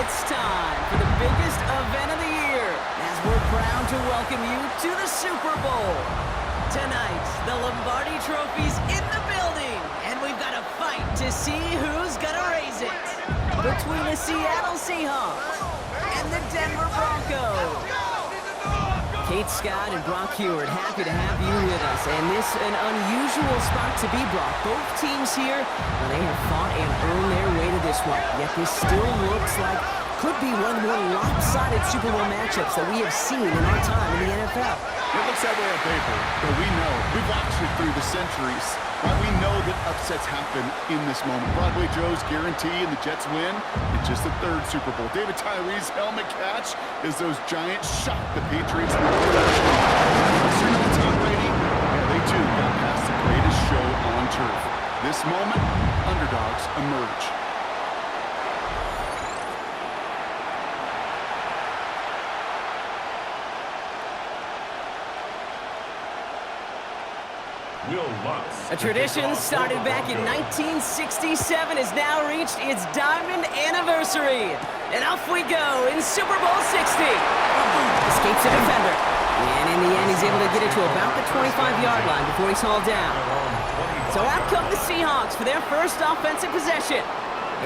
It's time for the biggest event of the year as we're proud to welcome you to the Super Bowl. Tonight, the Lombardi Trophy's in the building, and we've got a fight to see who's gonna raise it. Between the Seattle Seahawks and the Denver Broncos. Kate Scott and Brock Heward, happy to have you with us. And this an unusual spot to be, Brock. Both teams here, well, they have fought and earned their way to this one. Yet this still looks like could be one of the more lopsided Super Bowl matchups that we have seen in our time in the NFL. It looks that way on paper, but we know. We've watched it through the centuries. Right? We know that upsets happen in this moment. Broadway Joe's guarantee and the Jets win. It's just the third Super Bowl. David Tyree's helmet catch is those Giants shock the Patriots in the third. Tom Brady, yeah, they too got past the greatest show on turf. This moment, underdogs emerge. A tradition started back in 1967 has now reached its diamond anniversary. And off we go in Super Bowl 60. Escapes a defender. And in the end, he's able to get it to about the 25-yard line before he's hauled down. So out come the Seahawks for their first offensive possession.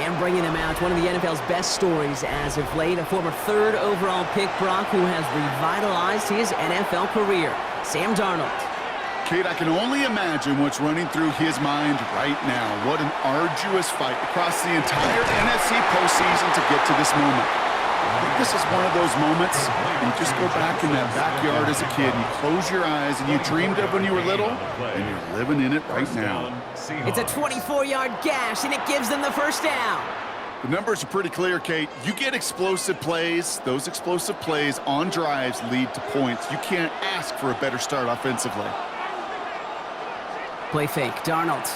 And bringing them out, one of the NFL's best stories as of late, a former third overall pick, Brock, who has revitalized his NFL career, Sam Darnold. Kate, I can only imagine what's running through his mind right now. What an arduous fight across the entire NFC postseason to get to this moment. I think this is one of those moments you just go back in that backyard as a kid, you close your eyes, and you dreamed of when you were little, and you're living in it right now. It's a 24-yard gash, and it gives them the first down. The numbers are pretty clear, Kate. You get explosive plays. Those explosive plays on drives lead to points. You can't ask for a better start offensively. Play fake, Darnold.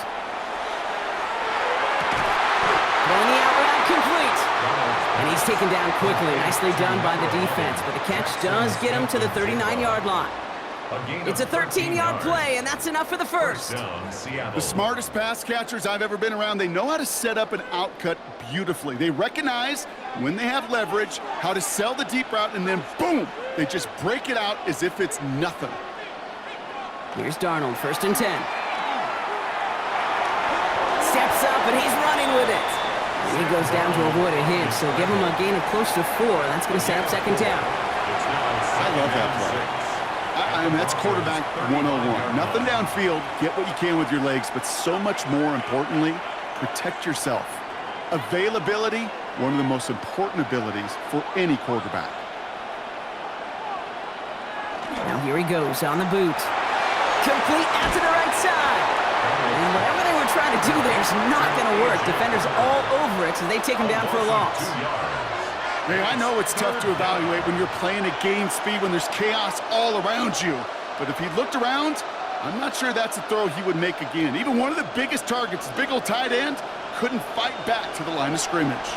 Throwing the out route complete. And he's taken down quickly. Nicely done by the defense, but the catch does get him to the 39-yard line. It's a 13-yard play, and that's enough for the first. The smartest pass catchers I've ever been around, they know how to set up an outcut beautifully. They recognize when they have leverage, how to sell the deep route, and then boom, they just break it out as if it's nothing. Here's Darnold, 1st and 10. Steps up, and he's running with it. And he goes down to avoid a hit, so give him a gain of close to 4. That's going to set up 2nd down. I love that play. I mean, that's quarterback 101. Nothing downfield, get what you can with your legs, but so much more importantly, protect yourself. Availability, one of the most important abilities for any quarterback. Now here he goes on the boot. Complete out to the right side. And whatever they were trying to do there is not going to work. Defenders all over it, so they take him down for a loss. Man, I know it's tough to evaluate when you're playing at game speed, when there's chaos all around you. But if he looked around, I'm not sure that's a throw he would make again. Even one of the biggest targets, big old tight end, couldn't fight back to the line of scrimmage.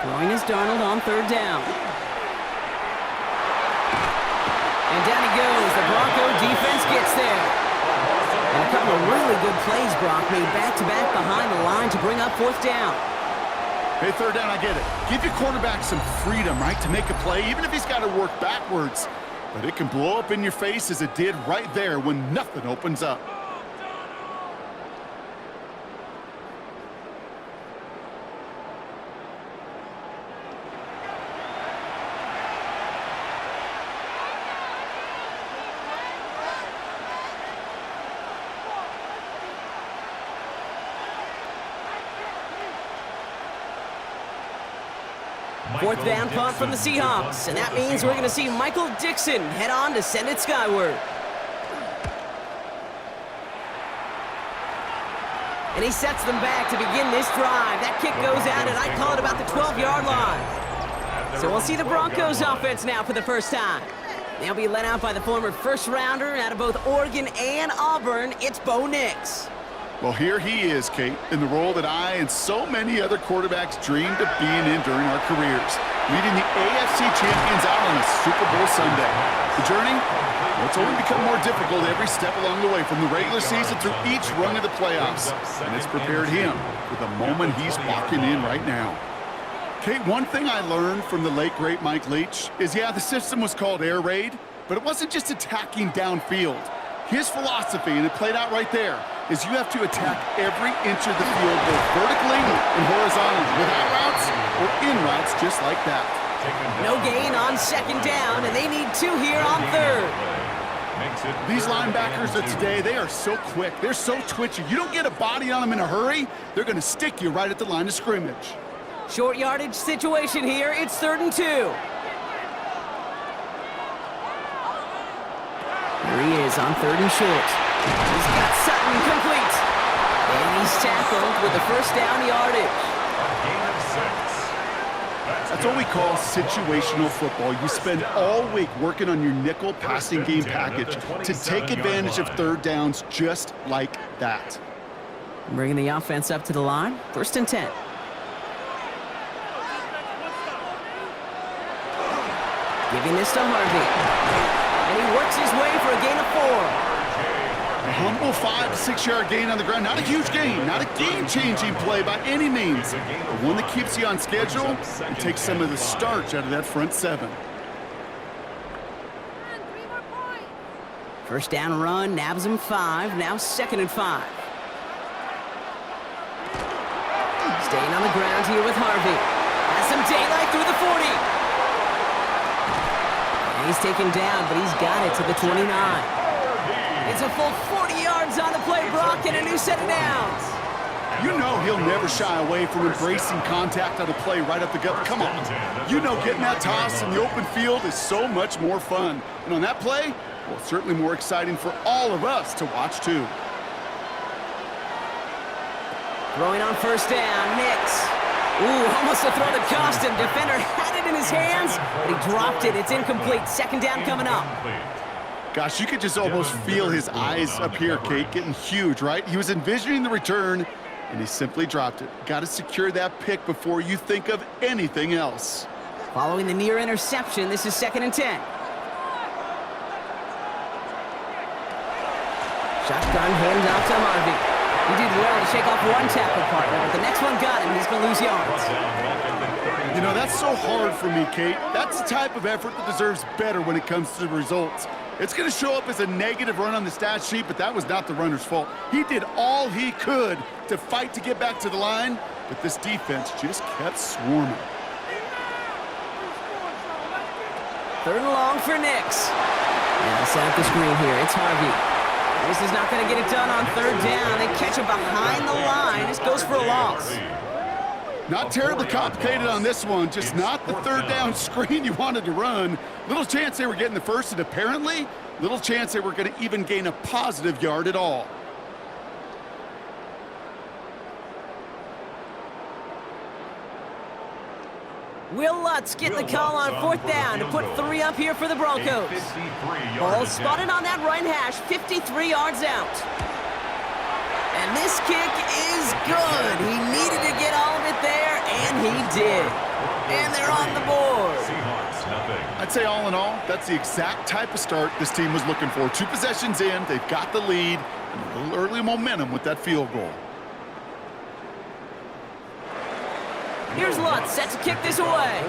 Throwing is Darnold on 3rd down. And down he goes. The Bronco defense gets there. And a couple of really good plays, Brock, made back-to-back behind the line to bring up 4th down. Hey, 3rd down, I get it. Give your quarterback some freedom, right, to make a play, even if he's got to work backwards. But it can blow up in your face as it did right there when nothing opens up. Fourth down punt from the Seahawks, and that means we're going to see Michael Dixon head on to send it skyward. And he sets them back to begin this drive. That kick goes out, and I call it about the 12-yard line. So we'll see the Broncos offense now for the first time. They'll be led out by the former first-rounder out of both Oregon and Auburn. It's Bo Nix. Well, here he is, Kate, in the role that I and so many other quarterbacks dreamed of being in during our careers, leading the AFC champions out on a Super Bowl Sunday. The journey, well, it's only become more difficult every step along the way, from the regular season through each run of the playoffs. And it's prepared him for the moment he's walking in right now. Kate, one thing I learned from the late, great Mike Leach is, yeah, the system was called air raid, but it wasn't just attacking downfield. His philosophy, and it played out right there, is you have to attack every inch of the field, both vertically and horizontally, without routes or in routes, just like that. No gain on second down, and they need 2 here on third. These linebackers of today, they are so quick. They're so twitchy. You don't get a body on them in a hurry, they're going to stick you right at the line of scrimmage. Short yardage situation here. It's 3rd and 2. Here he is on 3rd and short. He's got Sutton complete. And he's tackled with the first down yardage. That's what we call situational football. You spend all week working on your nickel passing game package to take advantage of 3rd downs just like that. Bringing the offense up to the line. 1st and 10. Giving this to Harvey. And he works his way for a gain of 4. A humble 5 to 6 yard gain on the ground. Not a huge gain, not a game-changing play by any means, but one that keeps you on schedule and takes some of the starch out of that front 7. First down run, nabs him 5, now 2nd and 5. Staying on the ground here with Harvey. Has some daylight through the 40. And he's taken down, but he's got it to the 29. It's a full 40 yards on the play, Brock, and a new set of downs. You know he'll never shy away from embracing contact on a play right up the gut. Come on. You know getting that toss in the open field is so much more fun. And on that play, well, certainly more exciting for all of us to watch, too. Throwing on first down, Nix. Ooh, almost a throw that cost him. Defender had it in his hands, but he dropped it. It's incomplete. 2nd down coming up. Gosh, you could just almost feel his eyes up here, Kate, getting huge, right? He was envisioning the return, and he simply dropped it. Got to secure that pick before you think of anything else. Following the near interception, this is 2nd and 10. Shotgun handoff to Harvey. He did well to shake off one tackle partner, but the next one got him. He's going to lose yards. You know, that's so hard for me, Kate. That's the type of effort that deserves better when it comes to the results. It's going to show up as a negative run on the stat sheet, but that was not the runner's fault. He did all he could to fight to get back to the line, but this defense just kept swarming. 3rd and long for Nix. And set up the screen here. It's Harvey. This is not going to get it done on 3rd down. They catch him behind the line. This goes for a loss. Not terribly complicated on this one, just not the 3rd down screen you wanted to run. Little chance they were getting the first, and apparently, little chance they were going to even gain a positive yard at all. Will Lutz getting the call on 4th down to put 3 up here for the Broncos. Ball spotted on that right hash, 53 yards out. And this kick is good. He needed to get all of it there, and he did. And they're on the board. I'd say all in all, that's the exact type of start this team was looking for. 2 possessions in, they've got the lead, and a little early momentum with that field goal. Here's Lutz, set to kick this away.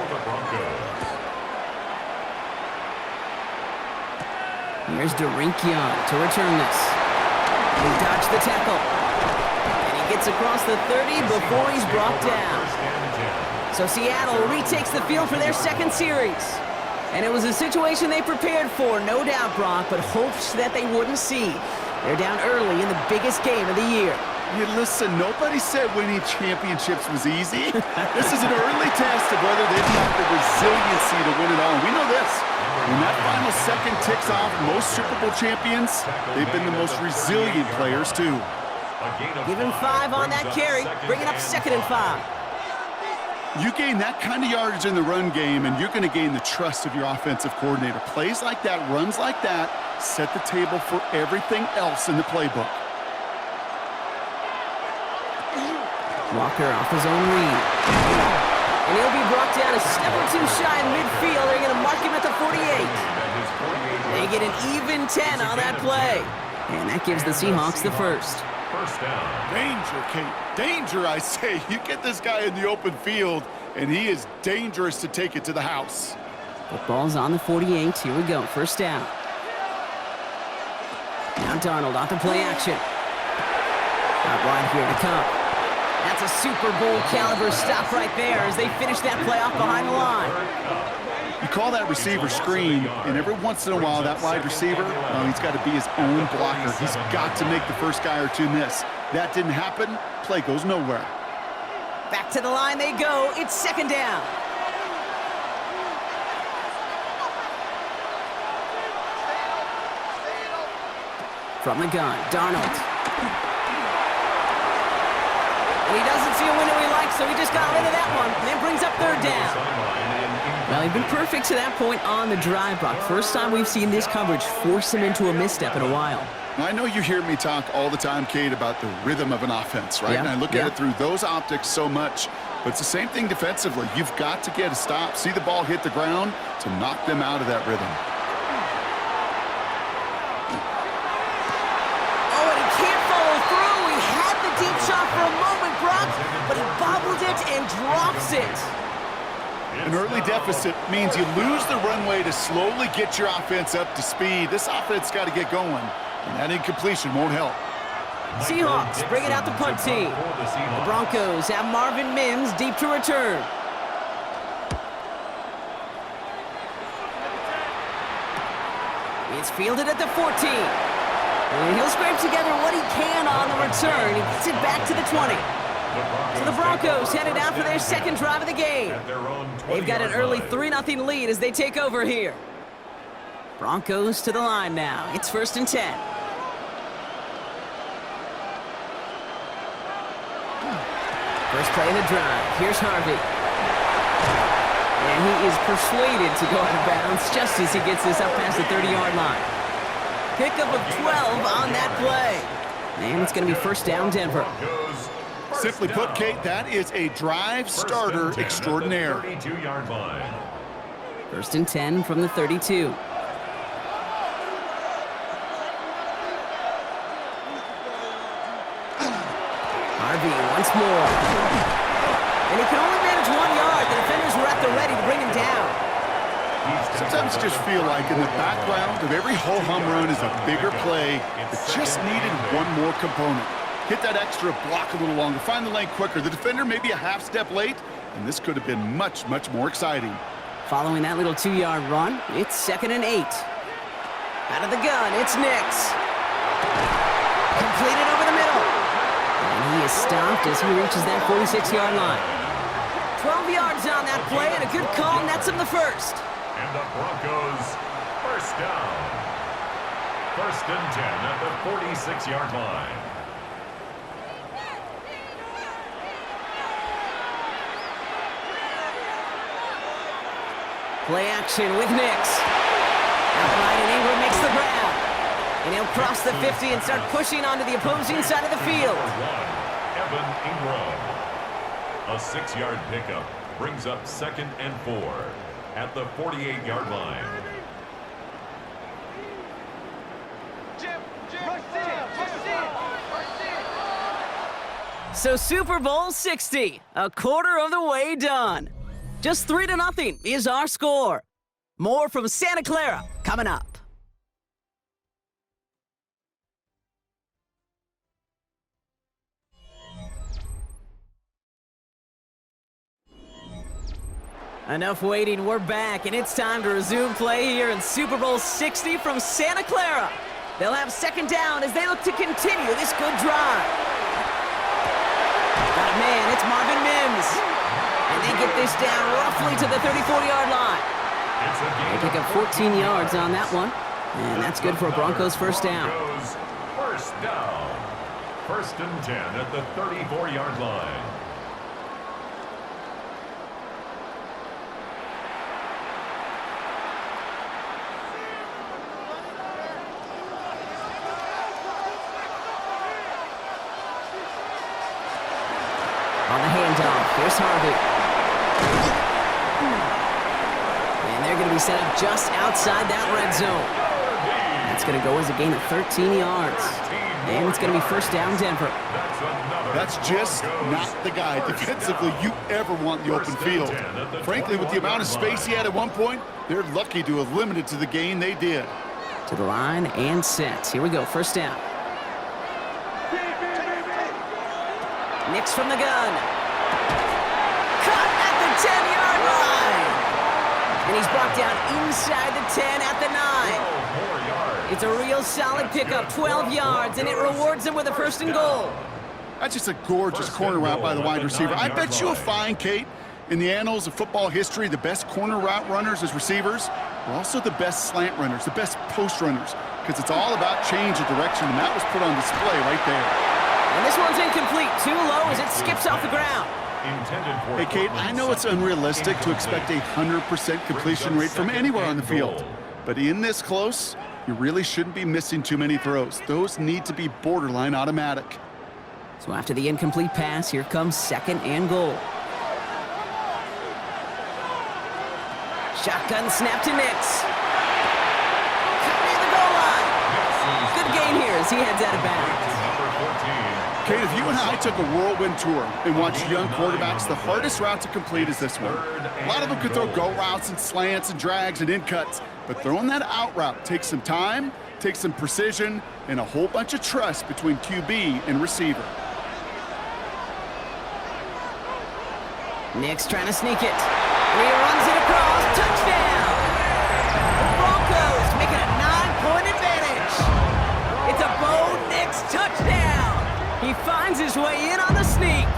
Here's Young to return this. He dodged the tackle. And he gets across the 30 before he's brought down. So Seattle retakes the field for their 2nd series. And it was a situation they prepared for, no doubt, Brock, but hopes that they wouldn't see. They're down early in the biggest game of the year. Hey, listen, nobody said winning championships was easy. This is an early test of whether they've got the resiliency to win it all. And we know this. When that final second ticks off, most Super Bowl champions, they've been the most resilient players, too. Give him 5 on that carry. Bring it up 2nd and 5. You gain that kind of yardage in the run game, and you're going to gain the trust of your offensive coordinator. Plays like that, runs like that, set the table for everything else in the playbook. Walker off his own read. And he'll be brought down a step or 2 shy in midfield. They're going to mark him at the 48. They get an even 10 on that play. And that gives the Seahawks the first. First down. Danger, Kate. Danger, I say. You get this guy in the open field, and he is dangerous to take it to the house. Football's on the 48. Here we go. First down. Now Darnold off the play action. Out wide here to come. That's a Super Bowl caliber stop right there as they finish that play off behind the line. You call that receiver screen, and every once in a while, that wide receiver, well, he's got to be his own blocker. He's got to make the first guy or two miss. That didn't happen. Play goes nowhere. Back to the line they go. It's second down. From the gun, Darnold. And he doesn't see a window he likes, so he just got rid of that one. And then brings up third down. Well, he's been perfect to that point on the drive, Brock. First time we've seen this coverage force him into a misstep in a while. I know you hear me talk all the time, Kate, about the rhythm of an offense, right? Yeah. And I look at it through those optics so much. But it's the same thing defensively. You've got to get a stop, see the ball hit the ground to knock them out of that rhythm. Deep shot for a moment, Brock, but he bobbled it and drops it. An early deficit means you lose the runway to slowly get your offense up to speed. This offense got to get going, and that incompletion won't help. Seahawks bring it out the punt team. The Broncos have Marvin Mims deep to return. It's fielded at the 14. And he'll scrape together what he can on the return. He gets it back to the 20. So the Broncos headed out for their second drive of the game. They've got an early 3-0 lead as they take over here. Broncos to the line now. It's first and 10. First play of the drive. Here's Harvey. And he is persuaded to go out of bounds just as he gets this up past the 30-yard line. Pickup of 12 on that play. And it's going to be first down, Denver. Simply put, Kate, that is a drive starter extraordinaire. First and 10 from the 32. Harvey once more. And he can only manage 1 yard. The defenders were at the ready to bring him down. Sometimes just feel like in the background of every ho-hum run is a bigger play that just needed one more component. Hit that extra block a little longer, find the lane quicker. The defender may be a half step late, and this could have been much, much more exciting. Following that little 2-yard run, it's second and 8. Out of the gun, it's Nix. Completed over the middle. And he is stopped as he reaches that 46-yard line. 12 yards on that play, and a good call nets him the first. And the Broncos, first down. First and 10 at the 46-yard line. Play action with Nix. Outright, and Ingram makes the grab. And he'll cross the 50 and start pushing onto the opposing side of the field. Evan Ingram. A 6-yard pickup brings up second and 4. At the 48-yard line. So Super Bowl 60, a quarter of the way done. Just 3-0 is our score. More from Santa Clara coming up. Enough waiting, we're back, and it's time to resume play here in Super Bowl 60 from Santa Clara. They'll have second down as they look to continue this good drive. Got a man, it's Marvin Mims. And they get this down roughly to the 34-yard line. They pick up 14 yards on that one, and that's good for a Broncos first down. First down. First and 10 at the 34-yard line. On the handoff, here's Harvey. And they're going to be set up just outside that red zone. That's going to go as a gain of 13 yards. And it's going to be first down, Denver. That's just not the guy defensively you ever want in the open field. Frankly, with the amount of space he had at one point, they're lucky to have limited to the gain they did. To the line and set. Here we go, first down. Nix from the gun. Caught at the 10-yard line. And he's brought down inside the 10 at the 9. It's a real solid pickup, 12 yards, and it rewards him with a first and goal. That's just a gorgeous corner route by the wide receiver. I bet you'll find, Kate, in the annals of football history, the best corner route runners as receivers are also the best slant runners, the best post runners, because it's all about change of direction, and that was put on display right there. And this one's incomplete, too low as it skips off the ground. Hey, Kate, I know it's unrealistic to expect a 100% completion rate from anywhere on the field, but in this close, you really shouldn't be missing too many throws. Those need to be borderline automatic. So after the incomplete pass, here comes second and goal. Shotgun snap to Nix. Cut near the goal line. Good gain here as he heads out of bounds. Kate, if you and I took a whirlwind tour and watched young quarterbacks, the hardest route to complete is this one. A lot of them could throw go routes and slants and drags and in cuts, but throwing that out route takes some time, takes some precision, and a whole bunch of trust between QB and receiver. Nix trying to sneak it. And he runs it across. Touchdown! The Broncos making a 9-point advantage. It's a Bo Nix touchdown. He finds his way in on the sneak.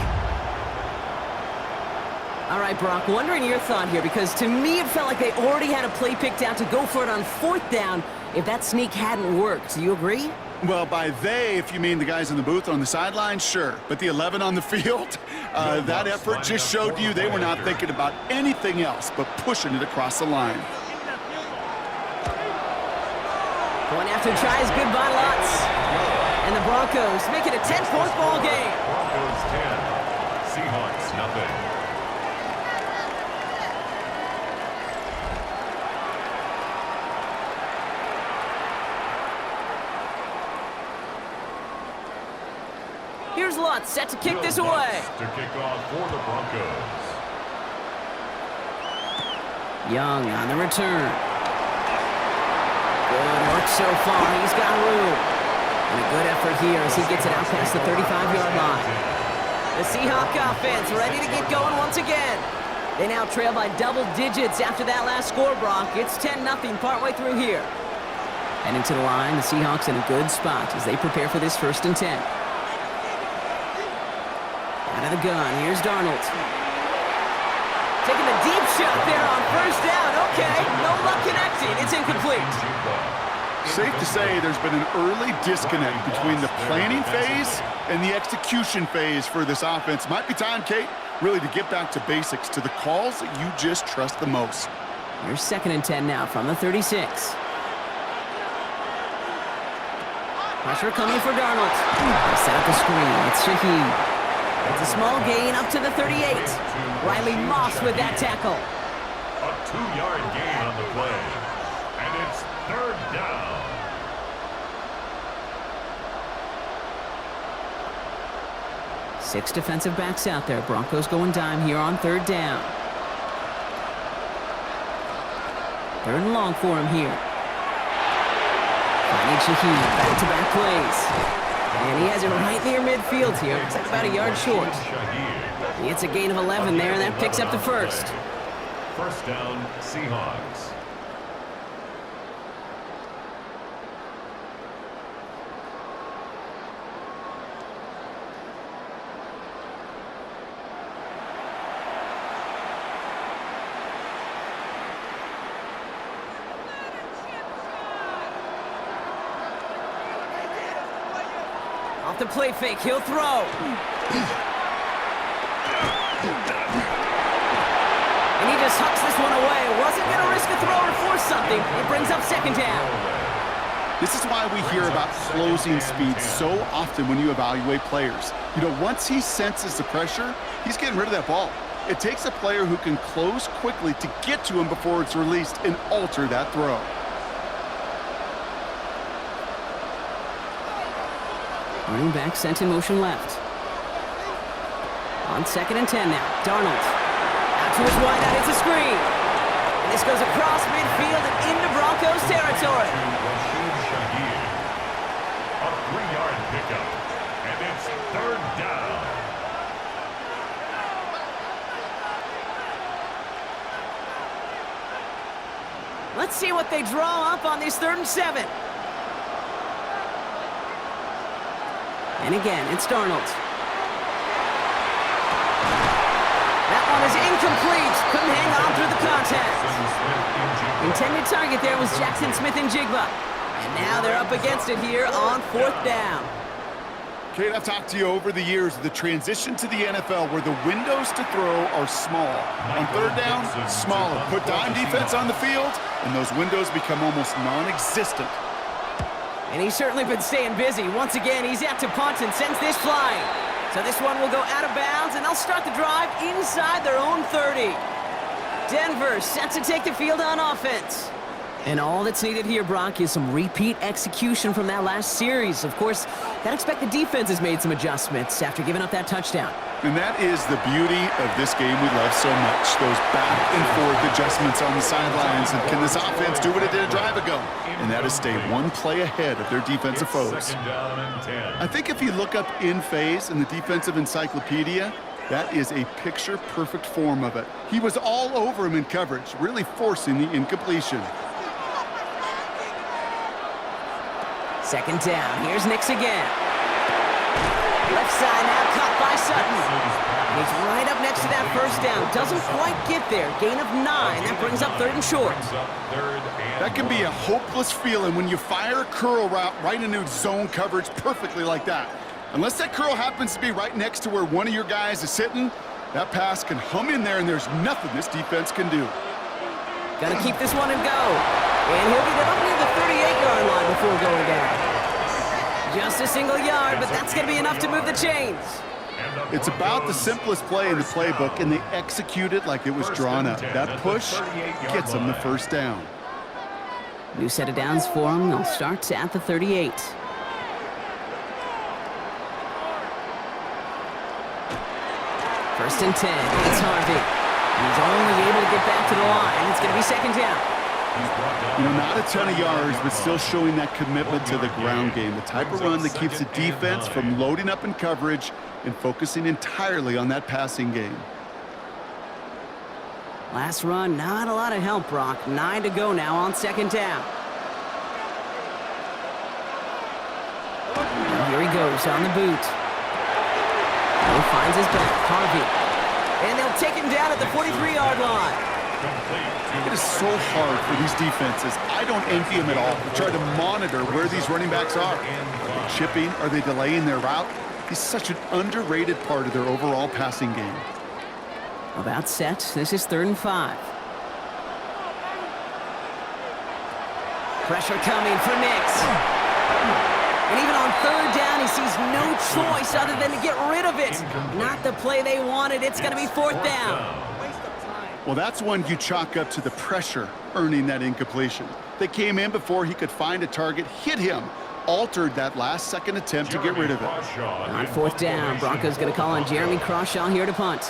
All right, Brock, wondering your thought here, because to me it felt like they already had a play picked out to go for it on fourth down if that sneak hadn't worked. Do you agree? Well, by they, if you mean the guys in the booth on the sideline, sure. But the 11 on the field, that effort just showed you they were not thinking about anything else but pushing it across the line. Going after tries, good by Lutz. And the Broncos make it a 10-point ball game. Broncos 10, Seahawks nothing. Here's Lutz, set to kick this away. To kick off for the Broncos. Young on the return. Good work so far. He's got room. And a good effort here as he gets it out past the 35-yard line. The Seahawks offense ready to get going once again. They now trail by double digits after that last score, Brock. It's 10-0 partway through here. And into the line, the Seahawks in a good spot as they prepare for this 1st and 10. Out of the gun, here's Darnold. Taking the deep shot there on first down. Okay, no luck connecting. It's incomplete. Safe to say there's been an early disconnect between the planning phase and the execution phase for this offense. Might be time, Kate, really to get back to basics, to the calls that you just trust the most. Here's 2nd and 10 now from the 36. Pressure coming for Darnold. They set up the screen. It's Shaheed. It's a small gain up to the 38. Riley Moss with that tackle. A 2-yard gain on the play. And it's 3rd down. Six defensive backs out there. Broncos going dime here on 3rd down. 3rd and long for him here. Finding Shaheed. Back-to-back plays. And he has it right near midfield here. It's like about a yard short. He gets a gain of 11 there, and that picks up the first. First down, Seahawks. Off the play fake, he'll throw. And he just hucks this one away. Wasn't going to risk a throw or force something. It brings up 2nd down. This is why we hear about closing speed so often when you evaluate players. You know, once he senses the pressure, he's getting rid of that ball. It takes a player who can close quickly to get to him before it's released and alter that throw. Running back sent in motion left. On 2nd and 10 now. Darnold. Out to his wideout. It's a screen. And this goes across midfield and into Broncos territory. A 3-yard pickup. And it's 3rd down. Let's see what they draw up on this 3rd and 7. And again, it's Darnold. That one is incomplete. Couldn't hang on through the contact. Intended target there was Jackson Smith-Njigba. And now they're up against it here on 4th down. Kate, I've talked to you over the years of the transition to the NFL where the windows to throw are small. On 3rd down, smaller. Put dime defense on the field, and those windows become almost non-existent. And he's certainly been staying busy. Once again, he's out to punt and sends this flying. So this one will go out of bounds, and they'll start the drive inside their own 30. Denver set to take the field on offense. And all that's needed here, Brock, is some repeat execution from that last series. Of course, gotta expect the defense has made some adjustments after giving up that touchdown. And that is the beauty of this game we love so much. Those back and forth adjustments on the sidelines. And can this offense do what it did a drive ago? And that is stay one play ahead of their defensive foes. 2nd down and 10. I think if you look up in phase in the defensive encyclopedia, that is a picture-perfect form of it. He was all over him in coverage, really forcing the incompletion. 2nd down. Here's Nix again. Left side now, caught by Sutton. And he's right up next to that 1st down. Doesn't quite get there. Gain of 9. That brings up 3rd and short. That can be a hopeless feeling when you fire a curl route right into zone coverage perfectly like that. Unless that curl happens to be right next to where one of your guys is sitting, that pass can hum in there and there's nothing this defense can do. Gotta keep this one and go. And he'll get it up near the 38-yard line before going down. Just a single yard, but that's going to be enough to move the chains. It's about the simplest play in the playbook, and they execute it like it was drawn up. That push gets them the 1st down. New set of downs for them. They'll start at the 38. First and 10. It's Harvey. He's only able to get back to the line. It's going to be 2nd down. You know, not a ton of yards, but still showing that commitment to the ground game. The type of run that keeps the defense from loading up in coverage and focusing entirely on that passing game. Last run, not a lot of help, Brock. 9 to go now on 2nd down. And here he goes on the boot. He finds his back, Harvey. And they'll take him down at the 43-yard line. It is so hard for these defenses. I don't envy them at all. They try to monitor where these running backs are. Are they chipping? Are they delaying their route? He's such an underrated part of their overall passing game. About set. This is 3rd and 5. Pressure coming for Nix. And even on 3rd down, he sees no choice other than to get rid of it. Not the play they wanted. It's going to be 4th down. Well, that's one you chalk up to the pressure earning that incompletion. They came in before he could find a target, hit him, altered that last-second attempt to get rid of it. On 4th down, Broncos going to call on Jeremy Crawshaw here to punt.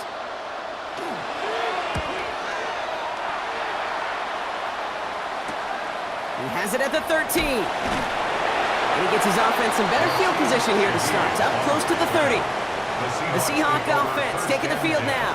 He has it at the 13. And he gets his offense in better field position here to start. Up close to the 30. The Seahawks offense taking the field now.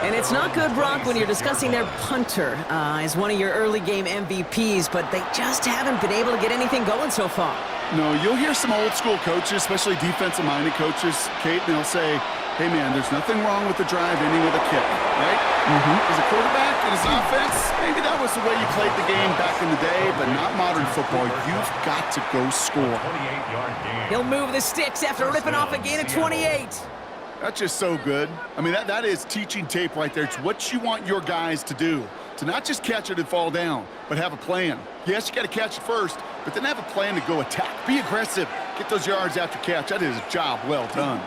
And it's not good, Brock, when you're discussing their punter as one of your early game MVPs, but they just haven't been able to get anything going so far. No, you'll hear some old school coaches, especially defensive-minded coaches, Kate, and they'll say, hey, man, there's nothing wrong with the drive ending with a kick, right? As a quarterback in his offense, maybe that was the way you played the game back in the day, but not modern football. You've got to go score. He'll move the sticks after ripping off a gain of 28. That's just so good. I mean, that is teaching tape right there. It's what you want your guys to do. To not just catch it and fall down, but have a plan. Yes, you got to catch it first, but then have a plan to go attack. Be aggressive. Get those yards after catch. That is a job well done.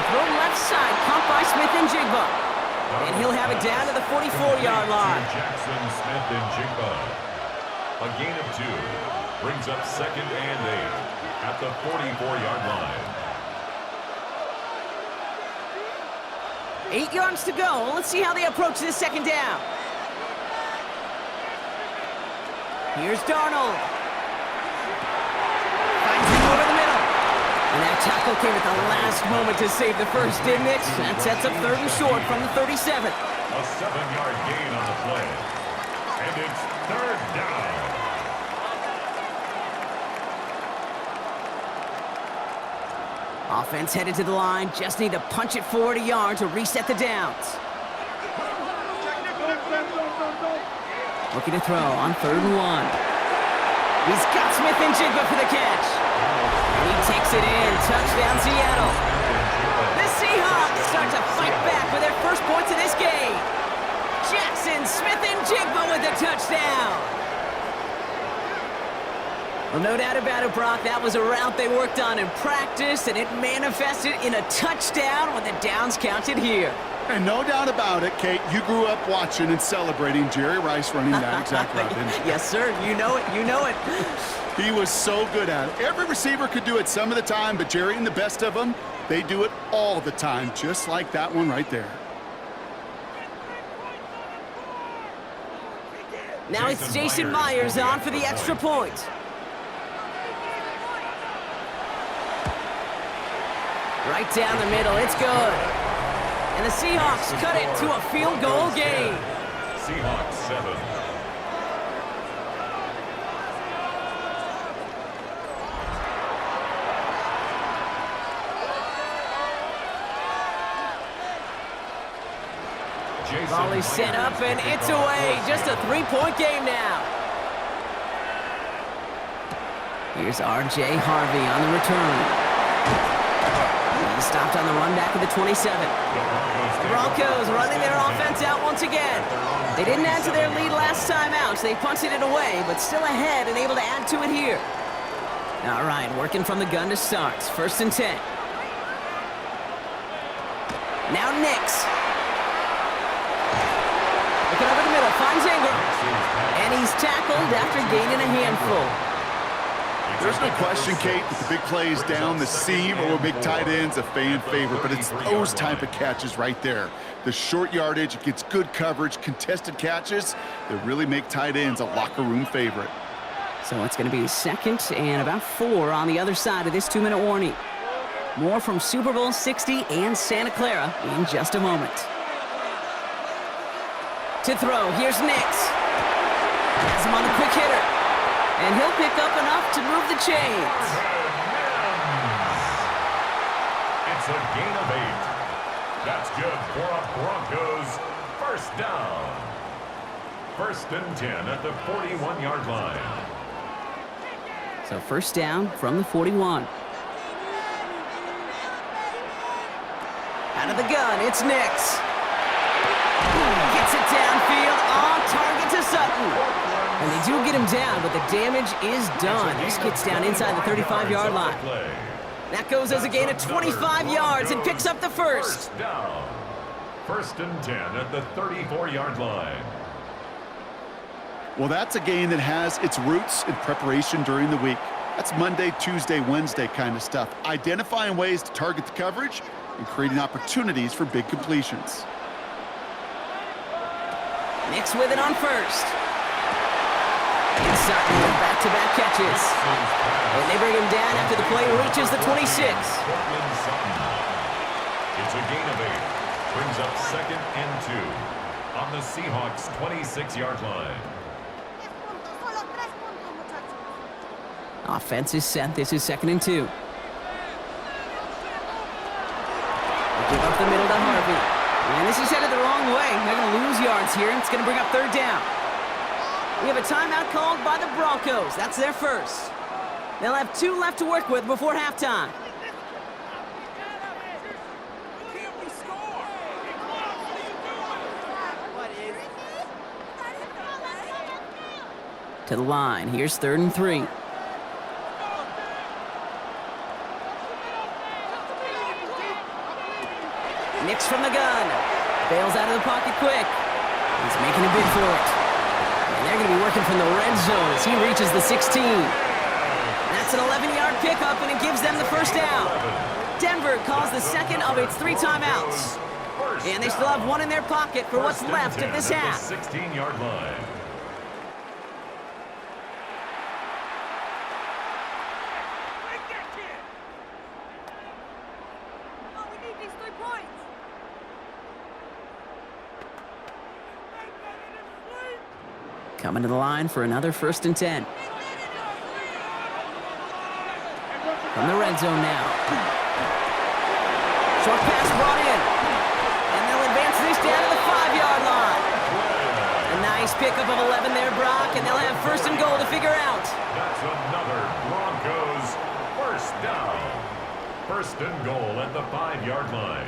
Thrown left side, caught by Smith-Njigba. And he'll have it down to the 44-yard line. Jackson Smith-Njigba. A gain of 2. brings up 2nd and 8 at the 44-yard line. 8 yards to go. Let's see how they approach this 2nd down. Here's Darnold. Finds him over the middle. And that tackle came at the last moment to save the first, didn't it? That sets up 3rd and short from the 37. A 7-yard gain on the play. And it's 3rd down. Offense headed to the line. Just need to punch it forward a yard to reset the downs. Looking to throw on 3rd and 1. He's got Smith and Jigba for the catch. And he takes it in. Touchdown, Seattle. The Seahawks start to fight back with their first points of this game. Jackson, Smith, and Jigba with the touchdown. Well, no doubt about it, Brock. That was a route they worked on in practice, and it manifested in a touchdown when the downs counted here. And no doubt about it, Kate, you grew up watching and celebrating Jerry Rice running that exact route, didn't you? Yes, sir. You know it. You know it. He was so good at it. Every receiver could do it some of the time, but Jerry and the best of them, they do it all the time, just like that one right there. Now it's Jason Myers on for the extra point. Right down the middle. It's good. And the Seahawks cut it to a field goal game. Seahawks 7. Volley set up and it's away. Just a 3-point game now. Here's R.J. Harvey on the return. He stopped on the run back of the 27. The Broncos running their offense out once again. They didn't add to their lead last time out, so they punted it away, but still ahead and able to add to it here. All right, working from the gun to start. 1st and 10. Now Nix. Looking over the middle, finds Ingram. And he's tackled after gaining a handful. There's no question, Kate, that the big plays down the seam or big tight ends a fan favorite, but it's those type of catches right there. The short yardage, it gets good coverage, contested catches that really make tight ends a locker room favorite. So it's going to be 2nd and about 4 on the other side of this 2-minute warning. More from Super Bowl 60 and Santa Clara in just a moment. To throw, here's Nix. Has him on the quick hitter. And he'll pick up enough to move the chains. It's a gain of 8. That's good for a Broncos 1st down. 1st and 10 at the 41-yard line. So 1st down from the 41. Out of the gun, it's Nix. Gets it downfield, on target to Sutton. And they do get him down, but the damage is done. This gets down inside the 35-yard line. That goes as a gain of 25 yards and picks up the 1st. Down. 1st and 10 at the 34-yard line. Well, that's a game that has its roots in preparation during the week. That's Monday, Tuesday, Wednesday kind of stuff. Identifying ways to target the coverage and creating opportunities for big completions. Nix with it on 1st. And Sutton with back-to-back catches. And they bring him down after the play reaches the 26. It's a gain of 8. Brings up 2nd and 2 on the Seahawks 26-yard line. Offense is set. This is 2nd and 2. We'll give up the middle to Harvey. And this is headed the wrong way. They're going to lose yards here, and it's going to bring up 3rd down. We have a timeout called by the Broncos. That's their 1st. They'll have 2 left to work with before halftime. To the line. Here's 3rd and 3. Nix from the gun. Bails out of the pocket quick. He's making a bid for it. And they're going to be working from the red zone as he reaches the 16. That's an 11-yard pickup, and it gives them the first down. Denver calls the second of its 3 timeouts. And they still have one in their pocket for what's left of this half. 16-yard line. Coming to the line for another 1st and 10. From the red zone now. Short pass brought in. And they'll advance this down to the 5-yard line. A nice pickup of 11 there, Brock, and they'll have 1st and goal to figure out. That's another Broncos first down. 1st and goal at the 5-yard line.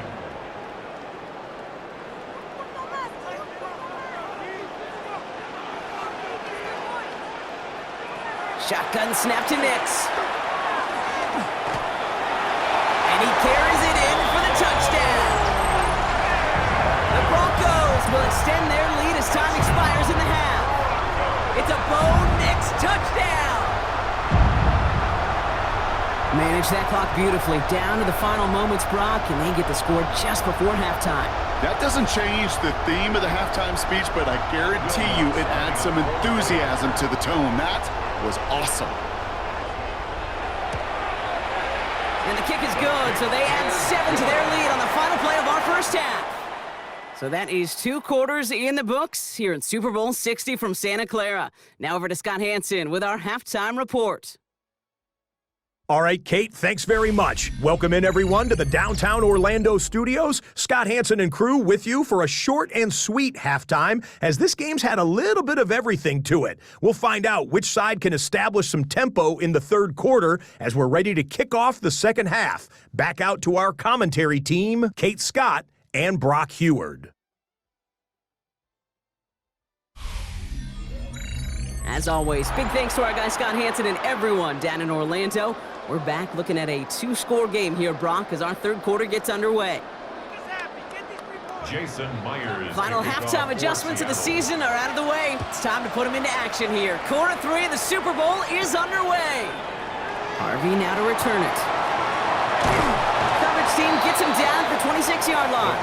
Shotgun snap to Nix. And he carries it in for the touchdown. The Broncos will extend their lead as time expires in the half. It's a Bo Nix touchdown. Manage that clock beautifully. Down to the final moments, Brock, and they get the score just before halftime. That doesn't change the theme of the halftime speech, but I guarantee you it adds some enthusiasm to the tone. That was awesome. And the kick is good, so they add 7 to their lead on the final play of our first half. So that is 2 quarters in the books here in Super Bowl 60 from Santa Clara. Now over to Scott Hansen with our halftime report. All right, Kate, thanks very much. Welcome in, everyone, to the downtown Orlando studios. Scott Hansen and crew with you for a short and sweet halftime, as this game's had a little bit of everything to it. We'll find out which side can establish some tempo in the 3rd quarter as we're ready to kick off the 2nd half. Back out to our commentary team, Kate Scott and Brock Heward. As always, big thanks to our guy Scott Hansen and everyone down in Orlando. We're back looking at a 2-score game here, Brock, as our 3rd quarter gets underway. Jason Myers. Final halftime adjustments of the season are out of the way. It's time to put them into action here. Quarter 3 of the Super Bowl is underway. Harvey now to return it. Coverage team gets him down for 26-yard line.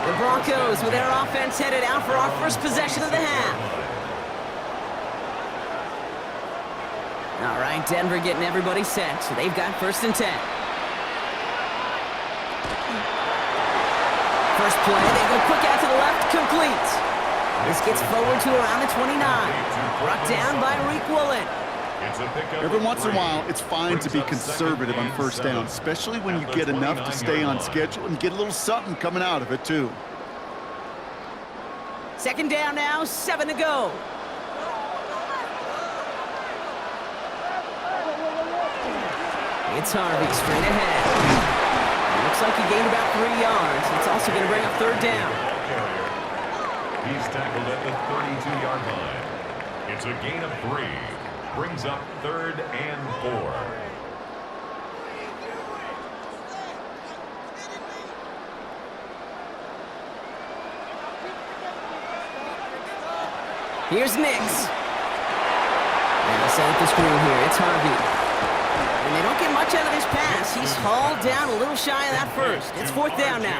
The Broncos with their offense headed out for our first possession of the half. All right, Denver getting everybody set. So they've got 1st and 10. First play, they go quick out to the left, complete. This gets forward to around the 29. Brought down by Reek Woolen. Every once in a while, it's fine to be conservative on 1st down, especially when you get enough to stay on schedule and get a little something coming out of it, too. 2nd down now, 7 to go. It's Harvey straight ahead. Looks like he gained about 3 yards. It's also going to bring up 3rd down. He's tackled at the 32-yard line. It's a gain of 3. Brings up 3rd and 4. Here's Nix. And they'll set up the screen here. It's Harvey. And they don't get much out of this pass. He's hauled down a little shy of that first. It's 4th down now.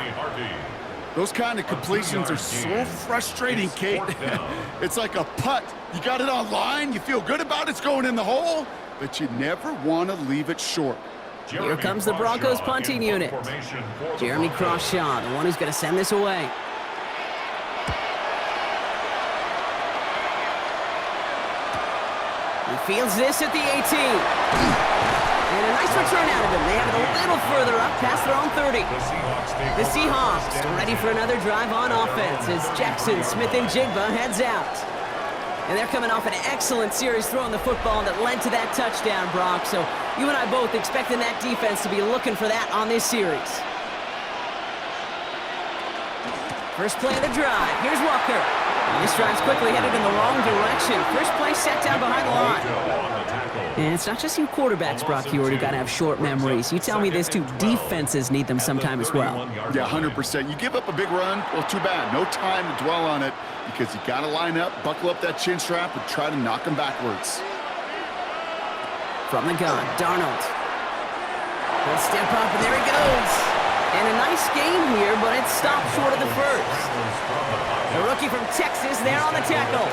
Those kind of completions are so frustrating, Kate. It's like a putt. You got it on line, you feel good about it's going in the hole, but you never want to leave it short. Here comes the Broncos punting unit. Jeremy Crawshaw, the one who's going to send this away. He fields this at the 18. And a nice return out of him. They have it a little further up past their own 30. The Seahawks ready for another drive on offense as Jackson, Smith, and Jigba heads out. And they're coming off an excellent series throwing the football that led to that touchdown, Brock. So you and I both expecting that defense to be looking for that on this series. First play of the drive. Here's Walker. And this drive's quickly headed in the wrong direction. First play set down behind the line. And it's not just you quarterbacks, Brock Heward, who got to have short memories. You tell me this too, defenses need them sometime as well. Yeah, 100%. You give up a big run, well, too bad. No time to dwell on it because you got to line up, buckle up that chin strap, and try to knock them backwards. From the gun, Darnold. He'll step up, and there he goes. And a nice game here, but it stopped short of the first. The rookie from Texas there on the tackle.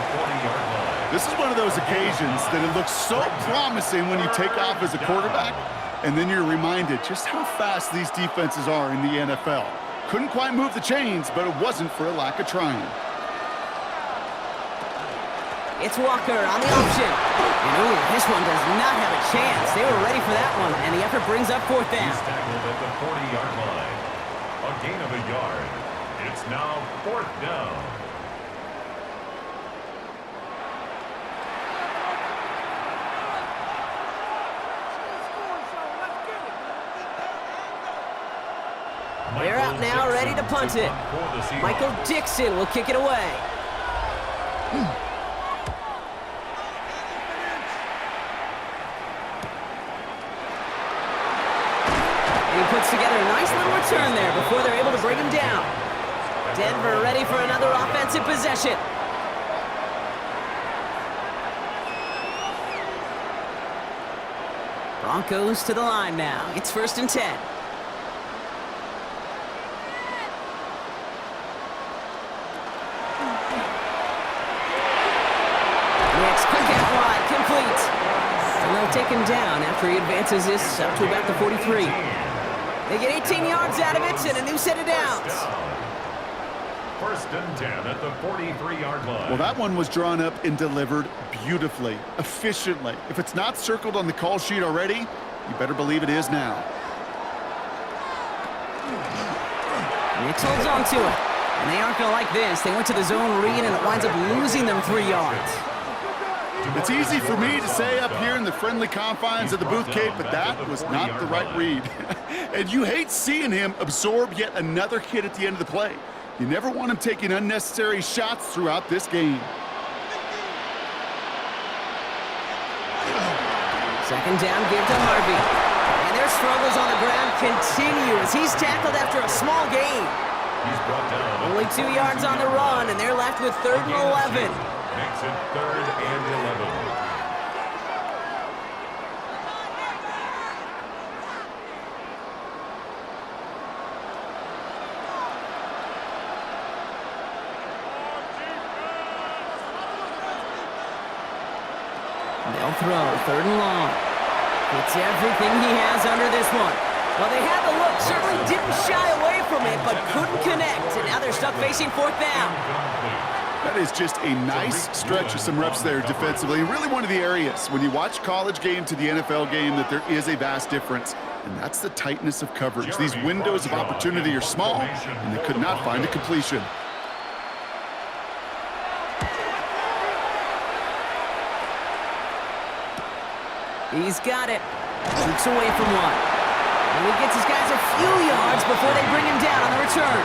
This is one of those occasions that it looks so promising when you take off as a quarterback, and then you're reminded just how fast these defenses are in the NFL. Couldn't quite move the chains, but it wasn't for a lack of trying. It's Walker on the option. And ooh, this one does not have a chance. They were ready for that one, and the effort brings up fourth down. He's tackled at the 40-yard line. A gain of a yard. It's now fourth down. They're out now, ready to punt it. Michael Dixon will kick it away. And he puts together a nice little return there before they're able to bring him down. Denver ready for another offensive possession. Broncos to the line now. It's 1st and 10. Take him down after he advances this up to about the 43. They get 18 yards out of it and a new set of downs. 1st and 10 at the 43-yard line. Well, that one was drawn up and delivered beautifully, efficiently. If it's not circled on the call sheet already, you better believe it is now. Nix holds on to it. And they aren't going to like this. They went to the zone read and it winds up losing them 3 yards. It's easy for me to say up here in the friendly confines of the booth, Kate, but that was not the right read. And you hate seeing him absorb yet another hit at the end of the play. You never want him taking unnecessary shots throughout this game. 2nd down, give to Harvey. And their struggles on the ground continue as he's tackled after a small gain. He's brought down. Only 2 yards on the run, and they're left with 3rd and 11. Makes it 3rd and 11. They'll throw 3rd and long. It's everything he has under this one. Well, they had the look, certainly didn't shy away from it, but couldn't connect. And now they're stuck facing 4th down. That is just a nice stretch of some reps there defensively. And really one of the areas, when you watch college game to the NFL game, that there is a vast difference. And that's the tightness of coverage. These windows of opportunity are small, and they could not find a completion. He's got it. Shoots away from one. And he gets his guys a few yards before they bring him down on the return.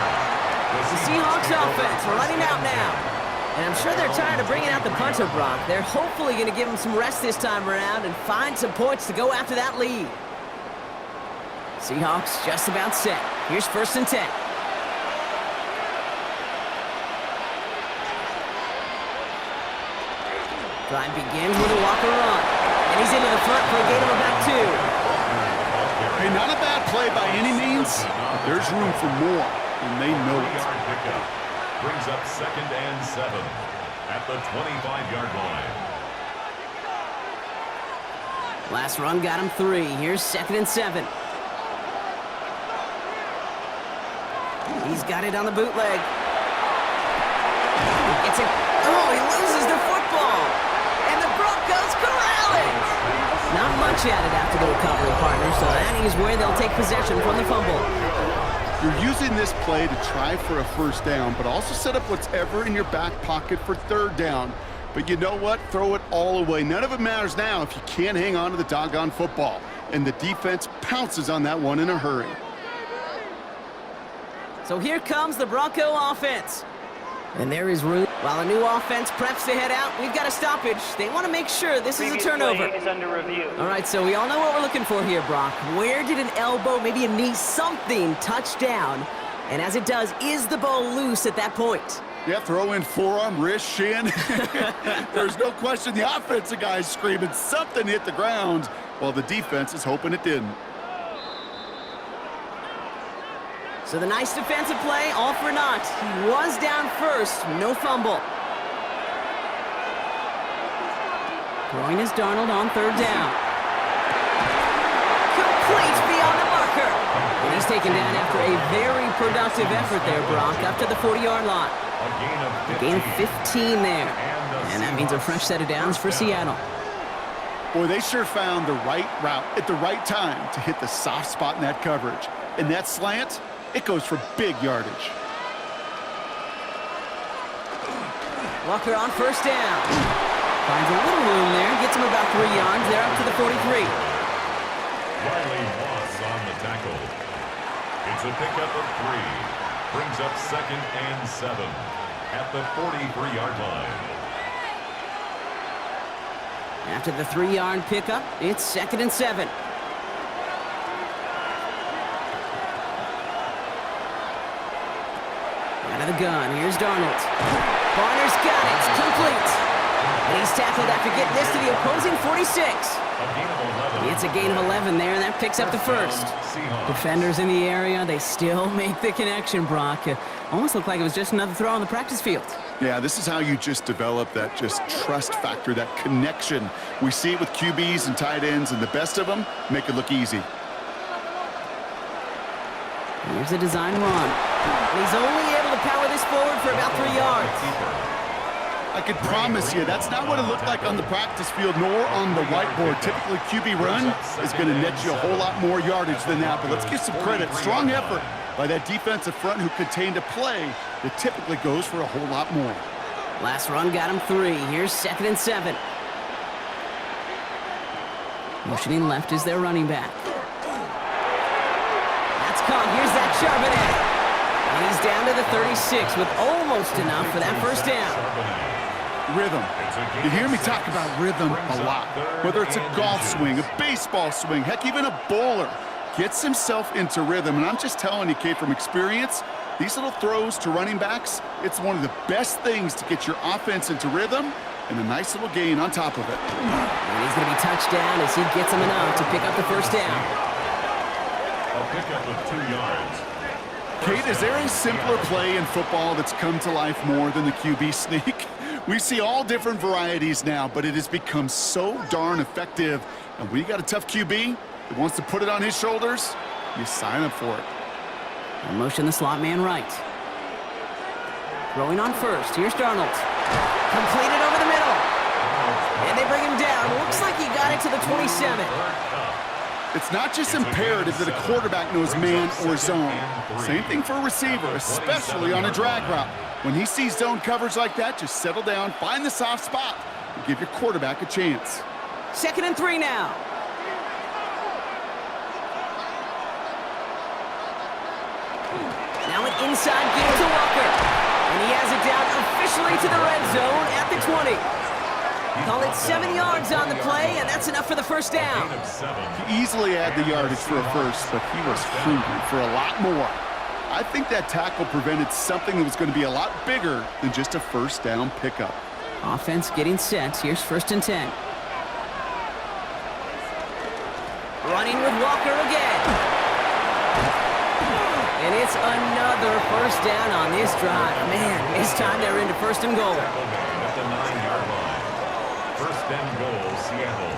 The Seahawks offense running out now. And I'm sure they're tired of bringing out the punter, Brock. They're hopefully going to give him some rest this time around and find some points to go after that lead. Seahawks just about set. Here's 1st and 10. Drive begins with a Walker run. And he's into the front for a gain of about 2. Hey, not a bad play by any means, but there's room for more, and they know it. Brings up 2nd and 7 at the 25-yard line. Last run got him 3. Here's 2nd and 7. He's got it on the bootleg. It's a... Oh, he loses the football. And the Broncos corral it. Not much at it after the recovery, partner, so that is where they'll take possession from the fumble. You're using this play to try for a 1st down, but also set up whatever in your back pocket for 3rd down. But you know what? Throw it all away. None of it matters now if you can't hang on to the doggone football. And the defense pounces on that one in a hurry. So here comes the Bronco offense. And there is room. While a new offense preps to head out, we've got a stoppage. They want to make sure this is a turnover. Play is under review. All right, so we all know what we're looking for here, Brock. Where did an elbow, maybe a knee, something touch down? And as it does, is the ball loose at that point? Yeah, throw in forearm, wrist, shin. There's no question the offensive guy's screaming something hit the ground while the defense is hoping it didn't. So the nice defensive play, all for naught. He was down first, no fumble. Throwing is Darnold on third down. Complete beyond the marker. And he's taken down after a very productive effort there, Brock, up to the 40-yard line. A gain of 15 there. And that means a fresh set of downs for Seattle. Boy, they sure found the right route at the right time to hit the soft spot in that coverage. And that slant, it goes for big yardage. Walker on first down. Finds a little room there. Gets him about 3 yards. They're up to the 43. Riley Moss on the tackle. It's a pickup of 3. Brings up 2nd and 7 at the 43-yard line. After the 3-yard pickup, it's 2nd and 7. Out of the gun, here's Darnold. Barner's got it, it's complete. And he's tackled after getting this to the opposing 46. It's a gain of 11 there, and that picks up the first. Defenders in the area, they still make the connection, Brock. Almost looked like it was just another throw on the practice field. Yeah, this is how you just develop that just trust factor, that connection. We see it with QBs and tight ends, and the best of them make it look easy. Here's a design run. And he's only able to power this forward for about 3 yards. I can promise you, that's not what it looked like on the practice field nor on the whiteboard. Typically, QB run is going to net you a whole lot more yardage than that, but let's give some credit. Strong effort by that defensive front who contained a play that typically goes for a whole lot more. Last run got him 3. Here's 2nd and 7. Motioning left is their running back. That's caught. Here's that Charbonnet. And he's down to the 36 with almost enough for that first down. Rhythm. You hear me talk about rhythm a lot. Whether it's a golf swing, a baseball swing, heck, even a bowler gets himself into rhythm. And I'm just telling you, Kate, from experience, these little throws to running backs, it's one of the best things to get your offense into rhythm and a nice little gain on top of it. And he's going to be touched down as he gets him enough to pick up the first down. A pickup of 2 yards. Kate, is there a simpler play in football that's come to life more than the QB sneak? We see all different varieties now, but it has become so darn effective. And when you got a tough QB that wants to put it on his shoulders, you sign up for it. And motion the slot man right. Throwing on first. Here's Darnold. Completed over the middle. And they bring him down. Looks like he got it to the 27. It's not just imperative that a quarterback knows man or zone. Same thing for a receiver, especially on a drag route. When he sees zone coverage like that, just settle down, find the soft spot, and give your quarterback a chance. 2nd and 3 now. Now an inside game to Walker. And he has it down officially to the red zone at the 20. Call it 7 yards on the play, and that's enough for the first down. He easily had the yardage for a first, but he was hungry for a lot more. I think that tackle prevented something that was going to be a lot bigger than just a first down pickup. Offense getting set. Here's 1st and 10. Running with Walker again. And it's another first down on this drive. Man, this time they're into 1st and goal. At the 9-yard line. 1st and goal, Seattle.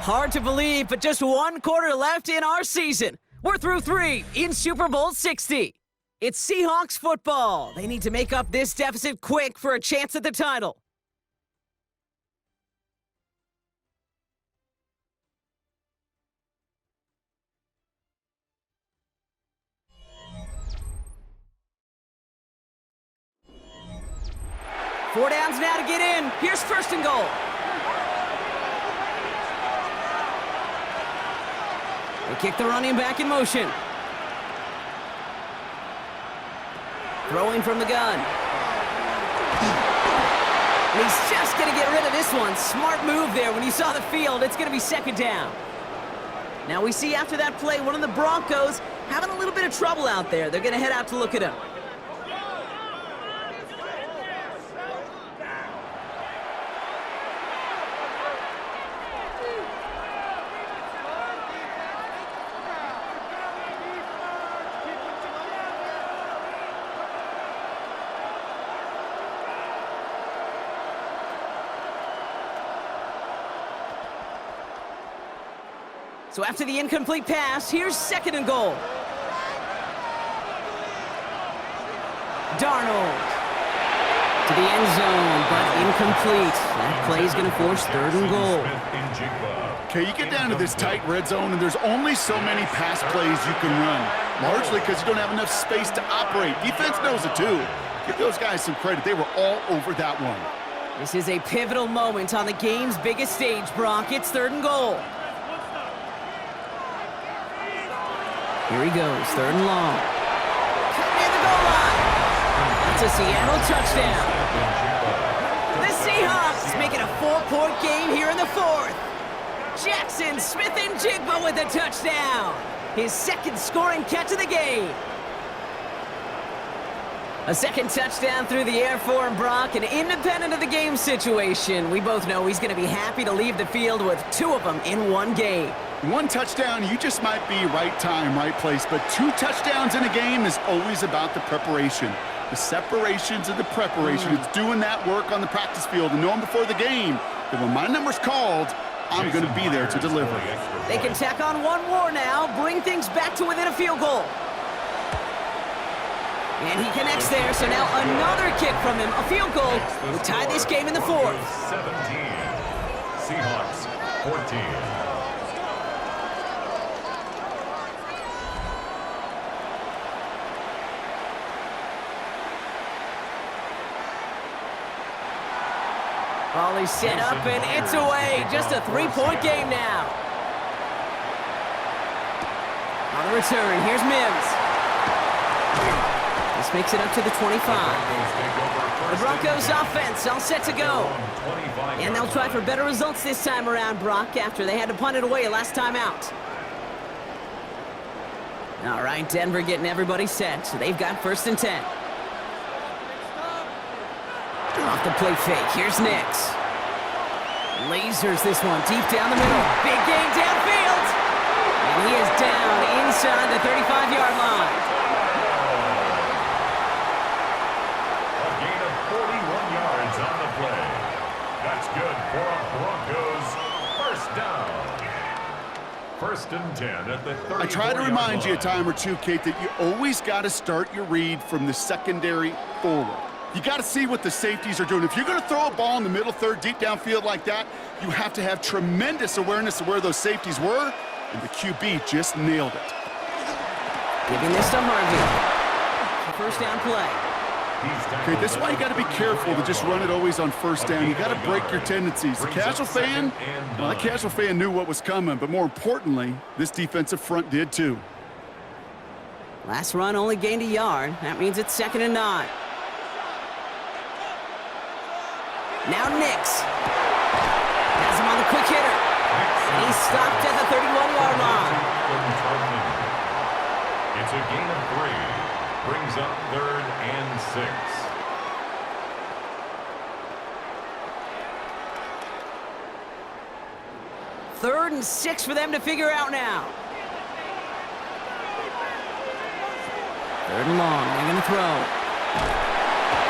Hard to believe, but just 1 quarter left in our season. We're through 3 in Super Bowl 60. It's Seahawks football. They need to make up this deficit quick for a chance at the title. Four downs now to get in. Here's 1st and goal. They kick the running back in motion. Throwing from the gun. And he's just going to get rid of this one. Smart move there. When you saw the field, it's going to be 2nd down. Now we see after that play, one of the Broncos having a little bit of trouble out there. They're going to head out to look it up. So after the incomplete pass, here's 2nd and goal. Darnold to the end zone, but incomplete. That play is going to force 3rd and goal. Okay, you get down to this tight red zone, and there's only so many pass plays you can run, largely because you don't have enough space to operate. Defense knows it too. Give those guys some credit. They were all over that one. This is a pivotal moment on the game's biggest stage, Brock. It's 3rd and goal. Here he goes, 3rd and long. Near the goal line. That's a Seattle touchdown. The Seahawks make it a 4-point game here in the 4th. Jackson Smith-Njigba with a touchdown. His 2nd scoring catch of the game. A 2nd touchdown through the air for him, Brock, and independent of the game situation, we both know he's going to be happy to leave the field with 2 of them in one game. 1 touchdown, you just might be right time, right place, but 2 touchdowns in a game is always about the preparation. The separations of the preparation. It's doing that work on the practice field and knowing before the game that when my number's called, I'm going to be there to deliver. They can tack on 1 more now, bring things back to within a field goal. And he connects there, so now another kick from him. A field goal will tie this game in the 4th. 17. Seahawks 14. Ball is set up, and it's away. Just a 3-point game now. On the return, here's Mims. This makes it up to the 25. The Broncos offense all set to go. And they'll try for better results this time around, Brock, after they had to punt it away last time out. All right, Denver getting everybody set. So they've got 1st and 10. Off the play fake, here's Nix. Lasers this one deep down the middle. Big gain downfield. And he is down inside the 35-yard line. A gain of 41 yards on the play. That's good for a Broncos 1st down. 1st and 10 at the 34-yard line. I try to remind you a time or two, Kate, that you always got to start your read from the secondary forward. You got to see what the safeties are doing. If you're going to throw a ball in the middle third, deep downfield like that, you have to have tremendous awareness of where those safeties were, and the QB just nailed it. Giving this to Harvey. 1st down play. Okay, this is why you got to be careful to just run it always on 1st down. You got to break your tendencies. The casual fan, well, that casual fan knew what was coming, but more importantly, this defensive front did too. Last run only gained a yard. That means it's 2nd and 9. Now Nix. Has him on the quick hitter. And he's stopped at the 31-yard line. It's a gain of 3. Brings up 3rd and 6. Third and 6 for them to figure out now. 3rd and long. They're going to throw.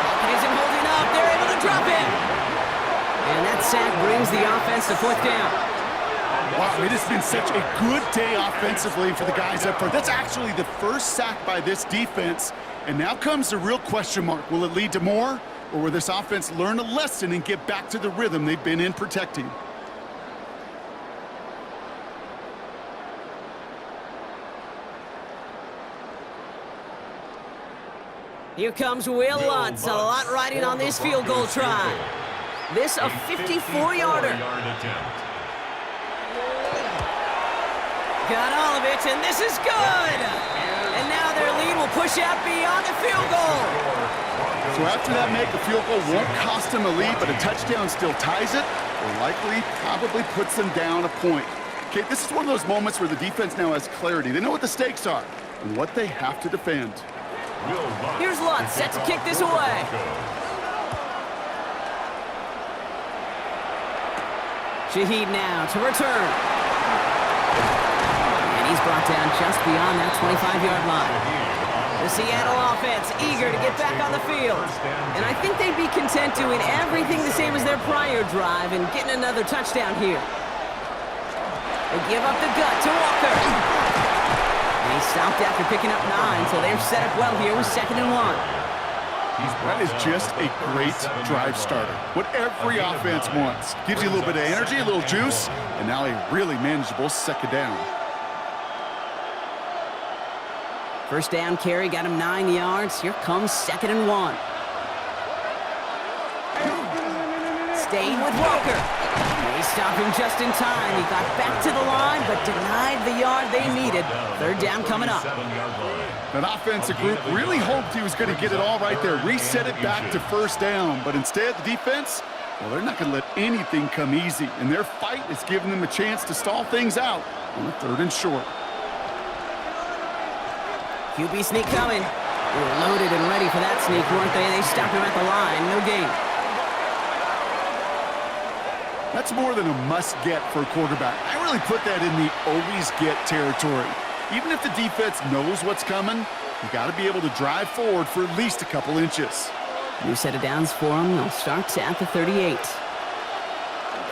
Pocket isn't holding up. They're able to drop it. And that sack brings the offense to 4th down. Wow, it has been such a good day offensively for the guys up front. That's actually the 1st sack by this defense. And now comes the real question mark. Will it lead to more? Or will this offense learn a lesson and get back to the rhythm they've been in protecting? Here comes Will Lutz. A lot riding on this field goal try. This a 54-yarder. Got all of it, and this is good. And now their lead will push out beyond the field goal. So after that make, a field goal won't cost them a lead, but a touchdown still ties it, or likely probably puts them down a point. Kate, this is one of those moments where the defense now has clarity. They know what the stakes are and what they have to defend. Here's Lutz, set to kick this away. Shaheed now to return. And he's brought down just beyond that 25-yard line. The Seattle offense eager to get back on the field. And I think they'd be content doing everything the same as their prior drive and getting another touchdown here. They give up the gut to Walker. And he stopped after picking up 9, so they're set up well here with 2nd and 1. That is just a great drive starter. What every offense wants. Gives you a little bit of energy, a little juice, and now a really manageable 2nd down. First down carry got him 9 yards. Here comes 2nd and 1. Staying with Walker. They stopped him just in time. He got back to the line, but denied the yard they needed. 3rd down coming up. That offensive group really hoped he was going to get it all right there. Reset it back to 1st down. But instead, the defense, well, they're not going to let anything come easy. And their fight is giving them a chance to stall things out on the 3rd and short. QB sneak coming. They were loaded and ready for that sneak, weren't they? They stopped him at the line. No gain. That's more than a must-get for a quarterback. I really put that in the always-get territory. Even if the defense knows what's coming, you got to be able to drive forward for at least a couple inches. New set of downs for them. They'll start at the 38.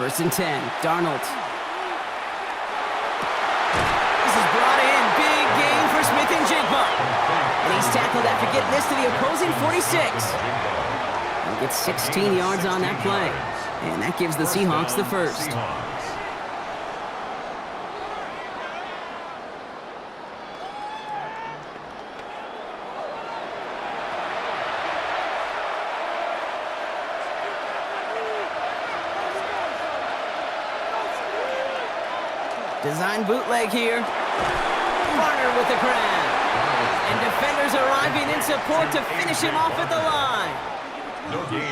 1st and 10. Darnold. This is brought in. Big gain for Smith and Jigba. And he's tackled after getting this to the opposing 46. He'll get 16 yards on that play. And that gives the Seahawks the 1st. Design bootleg here. Partner with the grab. And defenders arriving in support to finish him off at the line.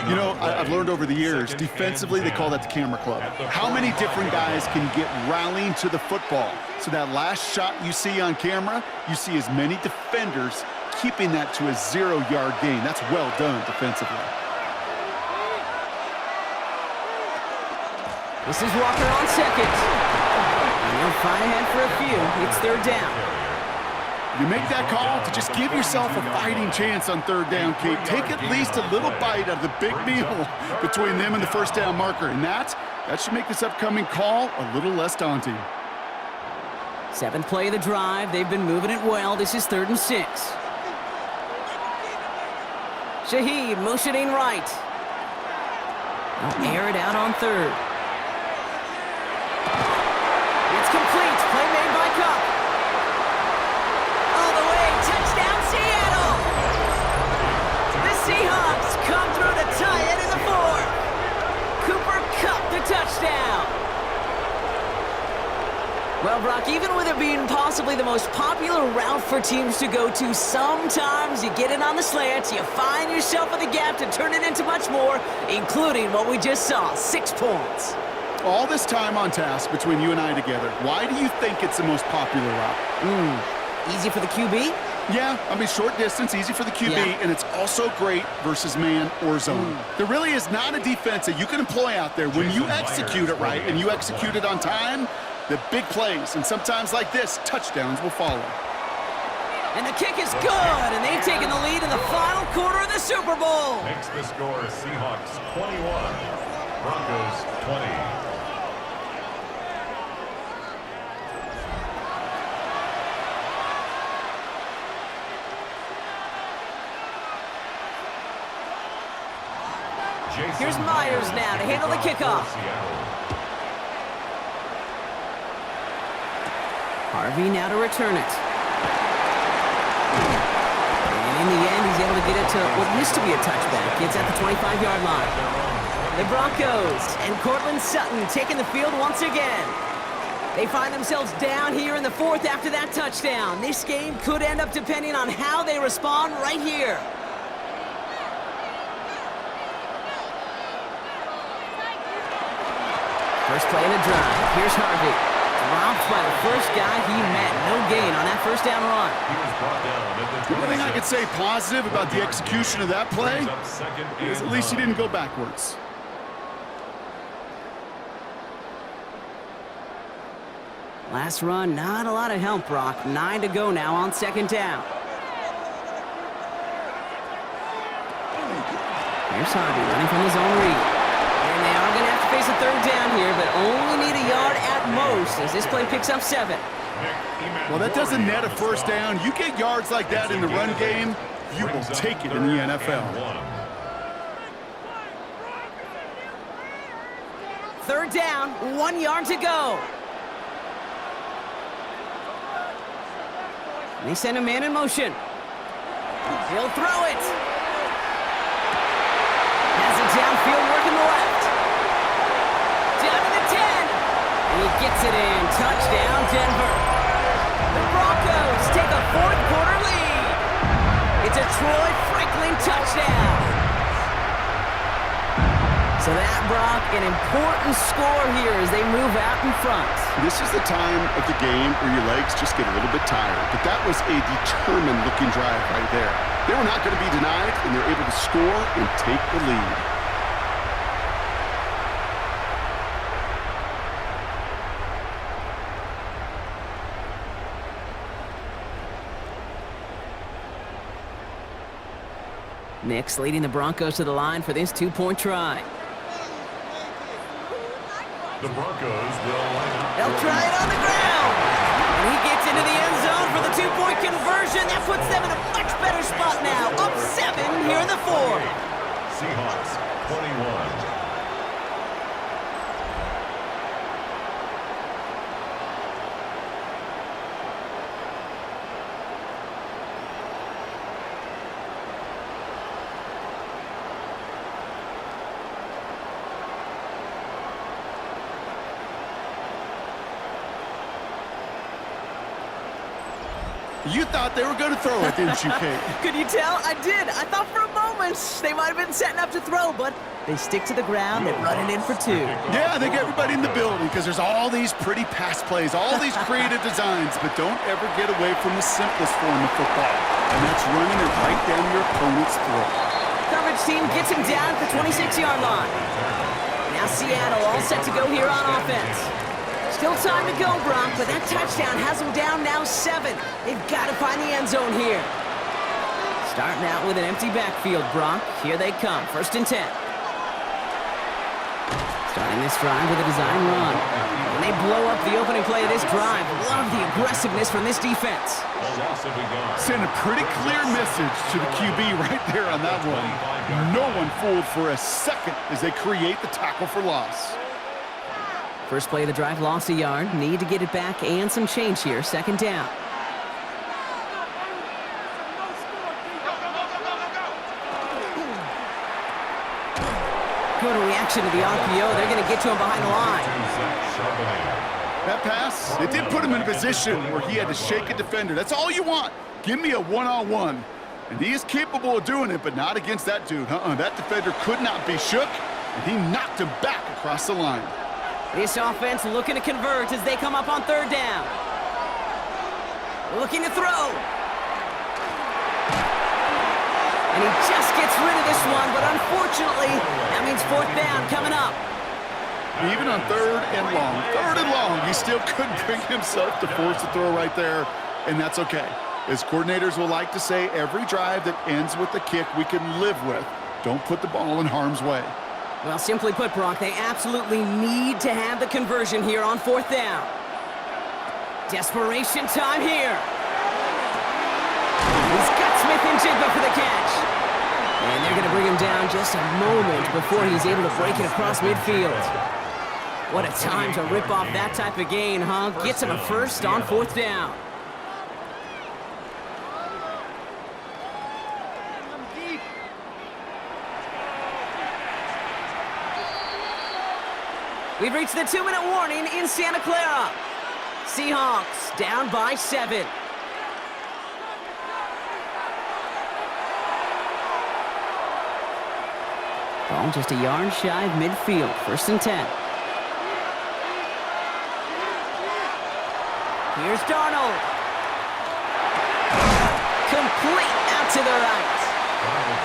You know, I've learned over the years, defensively, they call that the camera club. How many different guys can get rallying to the football? So that last shot you see on camera, you see as many defenders keeping that to a 0-yard gain. That's well done defensively. This is Walker on 2nd. And he'll fly ahead for a few. It's 3rd down. You make that call to just give yourself a fighting chance on 3rd down, Kate. Take at least a little bite out of the big meal between them and the 1st down marker. And that should make this upcoming call a little less daunting. 7th play of the drive. They've been moving it well. This is 3rd and 6. Shaheed motioning right. They'll air it out on 3rd. It's complete. Play made by Cup. All the way. Touchdown, Seattle. The Seahawks come through to tie it in the 4th. Cooper Kupp the touchdown. Well, Brock, even with it being possibly the most popular route for teams to go to, sometimes you get it on the slants, you find yourself with a gap to turn it into much more, including what we just saw, 6 points. All this time on task between you and I together, why do you think it's the most popular route? Easy for the QB? Yeah, I mean, short distance, easy for the QB, and it's also great versus man or zone. There really is not a defense that you can employ out there. When you execute it right and you execute it on time, the big plays, and sometimes like this, touchdowns will follow. And the kick is good, and they've taken the lead in the final quarter of the Super Bowl. Makes the score Seahawks 21, Broncos 20. Here's Myers now to handle the kickoff. Harvey now to return it. And in the end, he's able to get it to what used to be a touchback. It's at the 25-yard line. The Broncos and Cortland Sutton taking the field once again. They find themselves down here in the 4th after that touchdown. This game could end up depending on how they respond right here. First play of the drive. Here's Harvey. Dropped by the first guy he met. No gain on that first down run. He was brought down at the The only thing I could say positive about the execution of that play is at least he didn't go backwards. Last run, not a lot of help, Brock. 9 to go now on second down. Here's Harvey running from his own read. And they are going to have to face a third down here, but only need a yard at most as this play picks up 7. Well, that doesn't net a first down. You get yards like that in the run game, you will take it in the NFL. Third down, 1 yard to go. And they send a man in motion. He'll throw it. Has it downfield working the left. Down to the 10. And he gets it in. Touchdown, Denver. The Broncos take a fourth quarter lead. It's a Troy Franklin touchdown. So that, Brock, an important score here as they move out in front. This is the time of the game where your legs just get a little bit tired. But that was a determined-looking drive right there. They were not going to be denied, and they're able to score and take the lead. Nix leading the Broncos to the line for this two-point try. The Broncos will line up. They'll try it on the ground. And he gets into the end zone for the two-point conversion. That puts them in a much better spot now. Up 7 here in the 4. Seahawks 21. You thought they were going to throw it, didn't you, Kate? Could you tell? I did. I thought for a moment they might have been setting up to throw, but they stick to the ground. They run it in for 2. Yeah, they get everybody in the building because there's all these pretty pass plays, all these creative designs, but don't ever get away from the simplest form of football, and that's running it right down your opponent's throat. Coverage team gets him down at the 26-yard line. Now Seattle all set to go here on offense. Still time to go, Brock, but that touchdown has them down now 7. They've got to find the end zone here. Starting out with an empty backfield, Brock. Here they come, 1st and 10. Starting this drive with a design run. And they blow up the opening play of this drive. Love the aggressiveness from this defense. Send a pretty clear message to the QB right there on that one. No one fooled for a second as they create the tackle for loss. First play of the drive lost a yard. Need to get it back and some change here. 2nd down. Good reaction to the RPO. They're going to get to him behind the line. That pass, it did put him in a position where he had to shake a defender. That's all you want. Give me a one-on-one. And he is capable of doing it, but not against that dude. That defender could not be shook, and he knocked him back across the line. This offense looking to convert as they come up on 3rd down. Looking to throw. And he just gets rid of this one, but unfortunately, that means 4th down coming up. Even on 3rd and long, he still couldn't bring himself to force the throw right there, and that's okay. As coordinators will like to say, every drive that ends with a kick we can live with. Don't put the ball in harm's way. Well, simply put, Brock, they absolutely need to have the conversion here on 4th down. Desperation time here. He's got Smith and Jigba for the catch. And they're going to bring him down just a moment before he's able to break it across midfield. What a time to rip off that type of gain, huh? Gets him a first on 4th down. We've reached the 2-minute warning in Santa Clara. Seahawks down by 7. Ball just a yard shy of midfield. 1st and 10. Here's Darnold. Complete out to the right.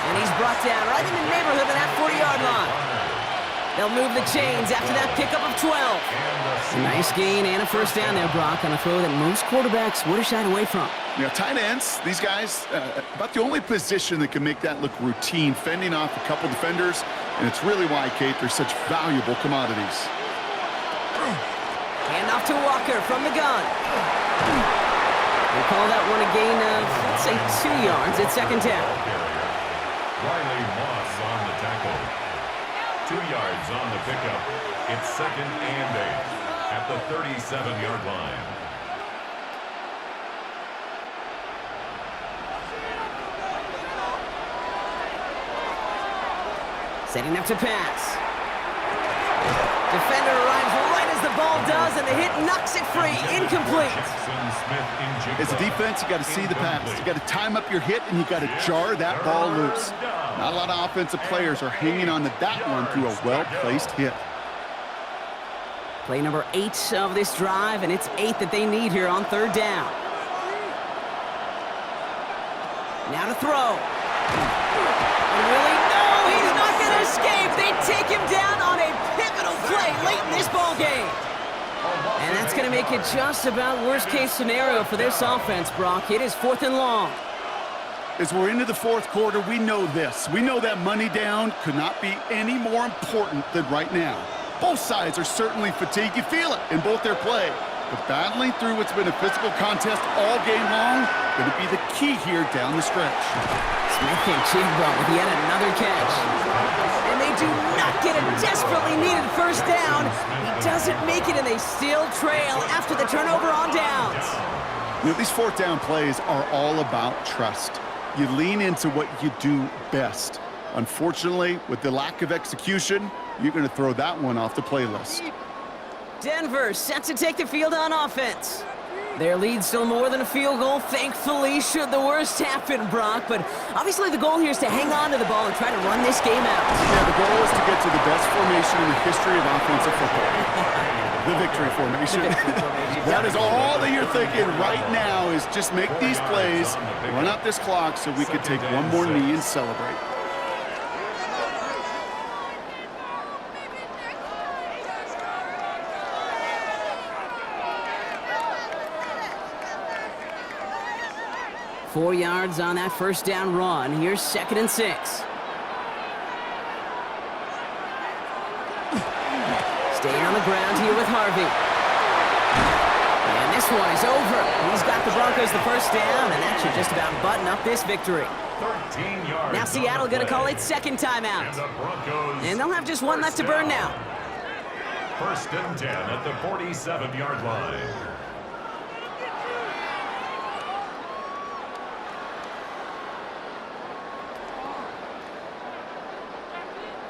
And he's brought down right in the neighborhood of that 40-yard line. They'll move the chains after that pickup of 12. A nice gain and a first down there, Brock, on a throw that most quarterbacks would have shied away from. Yeah, tight ends, these guys, about the only position that can make that look routine, fending off a couple defenders, and it's really why, Kate, they're such valuable commodities. Hand off to Walker from the gun. We'll call that one a gain of, let's say, 2 yards at second down. Riley Moss on the tackle. 2 yards on the pickup. It's 2nd and 8 at the 37-yard line. Setting up to pass. Defender arrives right as the ball does, and the hit knocks it free. Incomplete. As a defense, you got to see the pass. You got to time up your hit, and you got to jar that ball loose. Not a lot of offensive players are hanging on to that one through a well-placed hit. Play number 8 of this drive, and it's 8 that they need here on 3rd down. Now to throw. And really, no, he's not going to escape. They take him down on a pivotal play late in this ball game. And that's going to make it just about worst-case scenario for this offense, Brock. It is 4th and long. As we're into the 4th quarter, we know this. We know that money down could not be any more important than right now. Both sides are certainly fatigued. You feel it in both their play. But battling through what's been a physical contest all game long, going to be the key here down the stretch. Smith and Chigba with yet another catch. And they do not get a desperately needed first down. He doesn't make it, and they still trail after the turnover on downs. You know, these 4th down plays are all about trust. You lean into what you do best. Unfortunately, with the lack of execution, you're going to throw that one off the playlist. Denver set to take the field on offense. Their lead still more than a field goal, thankfully, should the worst happen, Brock. But obviously the goal here is to hang on to the ball and try to run this game out. Yeah, the goal is to get to the best formation in the history of offensive football. The victory formation. That is all that you're thinking right now, is just make these plays, run out this clock so we can take one more knee and celebrate. Four yards on that first down run. Here's 2nd and 6. Staying on the ground here with Harvey. And this one is over. He's got the Broncos the first down, and that should just about button up this victory. 13 yards. Now Seattle going to call its 2nd timeout. And they'll have just one left to burn now. 1st and 10 at the 47-yard line.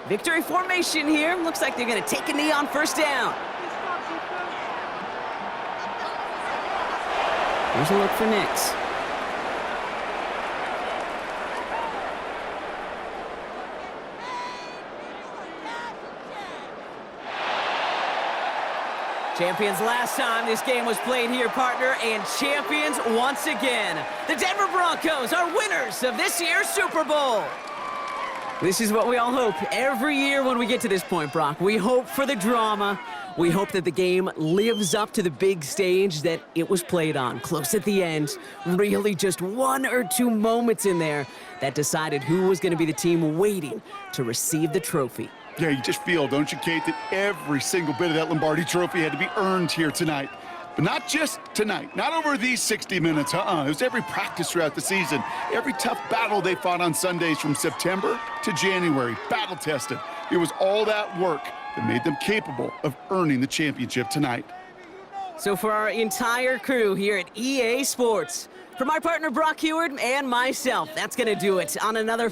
Victory formation here. Looks like they're going to take a knee on first down. Here's a look for Nix. Champions last time this game was played here, partner, and champions once again. The Denver Broncos are winners of this year's Super Bowl. This is what we all hope every year when we get to this point, Brock. We hope for the drama. We hope that the game lives up to the big stage that it was played on. Close at the end. Really just 1 or 2 moments in there that decided who was going to be the team waiting to receive the trophy. Yeah, you just feel, don't you, Kate, that every single bit of that Lombardi trophy had to be earned here tonight. But not just tonight, not over these 60 minutes, It was every practice throughout the season, every tough battle they fought on Sundays from September to January, battle-tested. It was all that work that made them capable of earning the championship tonight. So for our entire crew here at EA Sports, for my partner Brock Heward and myself, that's going to do it on another